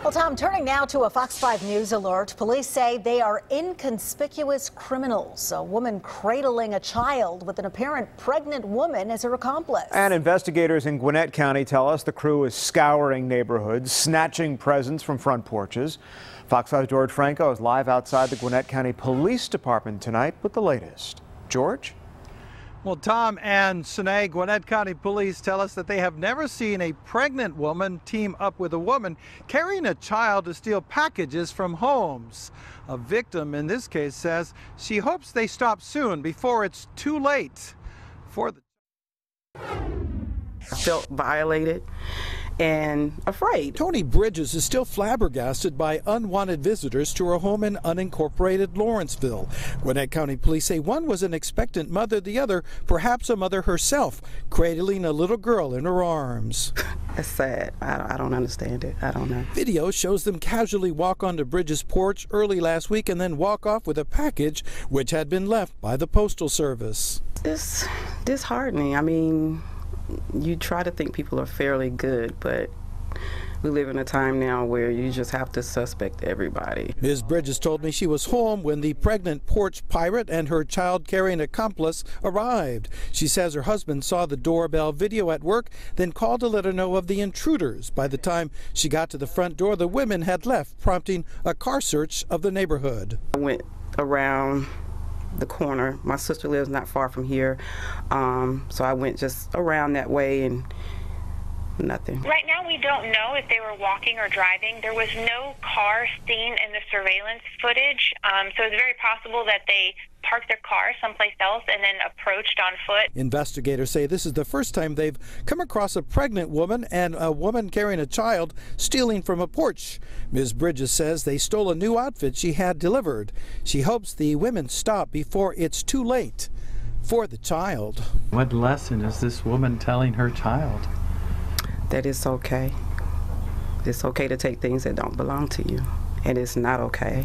Well, Tom, turning now to a Fox 5 News alert. Police say they are inconspicuous criminals. A woman cradling a child with an apparent pregnant woman as her accomplice. And investigators in Gwinnett County tell us the crew is scouring neighborhoods, snatching presents from front porches. Fox 5's George Franco is live outside the Gwinnett County Police Department tonight with the latest. George? Well, Tom and Sinead, Gwinnett County Police tell us that they have never seen a pregnant woman team up with a woman carrying a child to steal packages from homes. A victim in this case says she hopes they stop soon before it's too late for the... I felt violated and afraid. Tony Bridges is still flabbergasted by unwanted visitors to her home in unincorporated Lawrenceville. Gwinnett County Police say one was an expectant mother, the other perhaps a mother herself, cradling a little girl in her arms. It's sad. I don't understand it. I don't know. Video shows them casually walk onto Bridges' porch early last week and then walk off with a package which had been left by the Postal Service. It's disheartening. I mean, you try to think people are fairly good, but we live in a time now where you just have to suspect everybody. Ms. Bridges told me she was home when the pregnant porch pirate and her child-carrying accomplice arrived. She says her husband saw the doorbell video at work, then called to let her know of the intruders. By the time she got to the front door, the women had left, prompting a car search of the neighborhood. I went around the corner. My sister lives not far from here, so I went just around that way and nothing. Right now we don't know if they were walking or driving. There was no car seen in the surveillance footage, so it's very possible that they parked their car someplace else and then approached on foot. Investigators say this is the first time they've come across a pregnant woman and a woman carrying a child stealing from a porch. Ms. Bridges says they stole a new outfit she had delivered. She hopes the women stop before it's too late for the child. What lesson is this woman telling her child? That it's okay. It's okay to take things that don't belong to you, and it's not okay